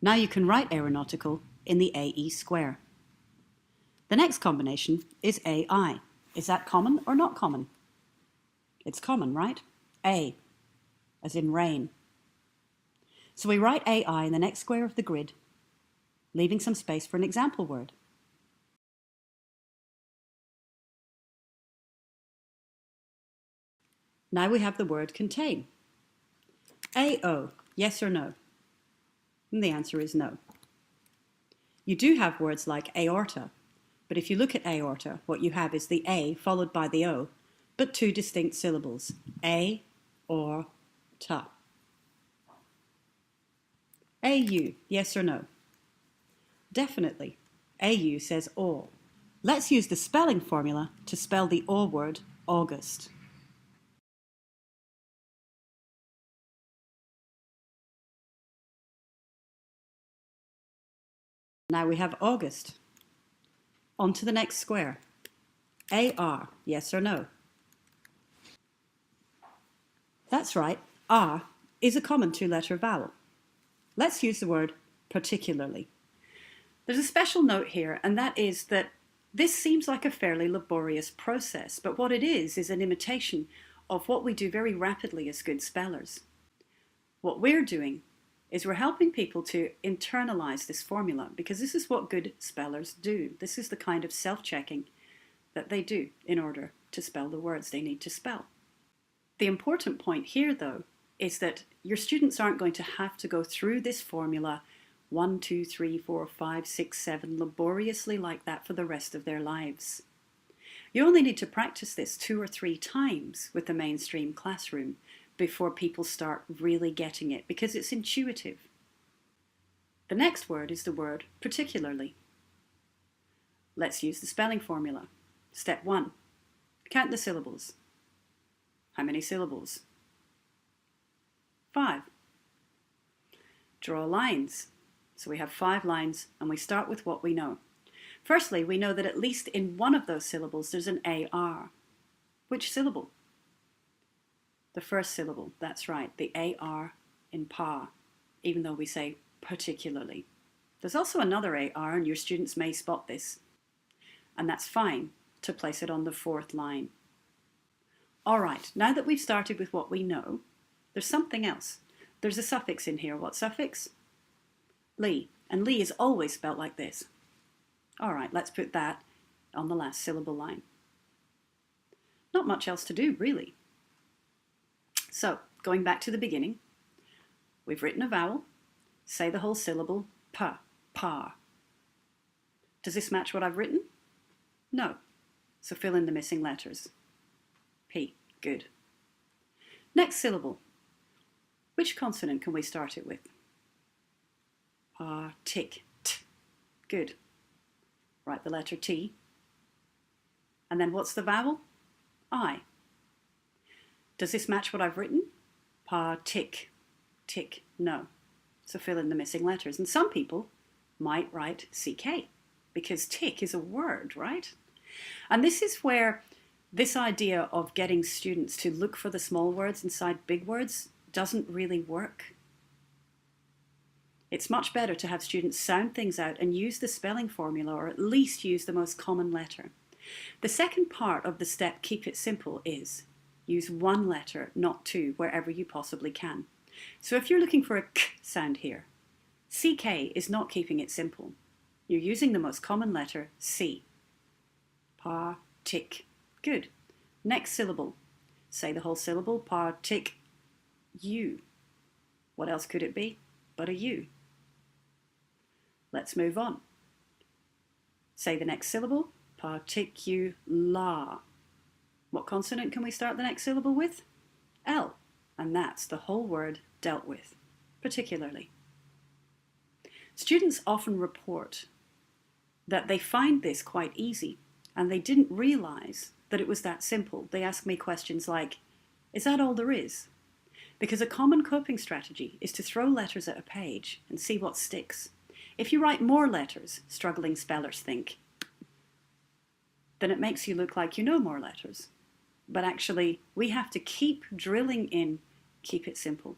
Now you can write aeronautical in the AE square. The next combination is AI. Is that common or not common? It's common, right? A, as in rain. So we write AI in the next square of the grid, leaving some space for an example word. Now we have the word contain. AO, yes or no? And the answer is no. You do have words like aorta, but if you look at aorta, what you have is the A followed by the O, but two distinct syllables, A or ta. AU, yes or no? Definitely. AU says or. Let's use the spelling formula to spell the or word, August. Now we have August. On to the next square. AR, yes or no? That's right, R is a common two-letter vowel. Let's use the word particularly. There's a special note here, and that is that this seems like a fairly laborious process, but what it is an imitation of what we do very rapidly as good spellers. What we're doing is we're helping people to internalize this formula, because this is what good spellers do. This is the kind of self-checking that they do in order to spell the words they need to spell. The important point here, though, is that your students aren't going to have to go through this formula 1, 2, 3, 4, 5, 6, 7 laboriously like that for the rest of their lives. You only need to practice this 2 or 3 times with the mainstream classroom before people start really getting it, because it's intuitive. The next word is the word particularly. Let's use the spelling formula. Step 1. Count the syllables. How many syllables? 5. Draw lines. So we have 5 lines, and we start with what we know. Firstly, we know that at least in one of those syllables there's an AR. Which syllable? The first syllable, that's right, the AR in pa, even though we say particularly. There's also another AR, and your students may spot this, and that's fine to place it on the 4th line. All right, now that we've started with what we know, there's something else. There's a suffix in here. What suffix? Lee, and Lee is always spelt like this. All right, let's put that on the last syllable line. Not much else to do, really. So, going back to the beginning, we've written a vowel. Say the whole syllable, pa, par. Does this match what I've written? No. So fill in the missing letters. P, good. Next syllable. Which consonant can we start it with? Tick, t. Good. Write the letter T. And then what's the vowel? I. Does this match what I've written? Tick, tick, no. So fill in the missing letters. And some people might write CK, because tick is a word, right? And this is where this idea of getting students to look for the small words inside big words doesn't really work. It's much better to have students sound things out and use the spelling formula, or at least use the most common letter. The second part of the step, keep it simple, is use one letter, not 2, wherever you possibly can. So if you're looking for a k sound here, CK is not keeping it simple. You're using the most common letter, C. Pa, tick. Good. Next syllable. Say the whole syllable, pa, tick, U. What else could it be but a U? Let's move on. Say the next syllable, particular. What consonant can we start the next syllable with? L. And that's the whole word dealt with, particularly. Students often report that they find this quite easy, and they didn't realize that it was that simple. They ask me questions like, is that all there is? Because a common coping strategy is to throw letters at a page and see what sticks. If you write more letters, struggling spellers think, then it makes you look like you know more letters. But actually, we have to keep drilling in, keep it simple.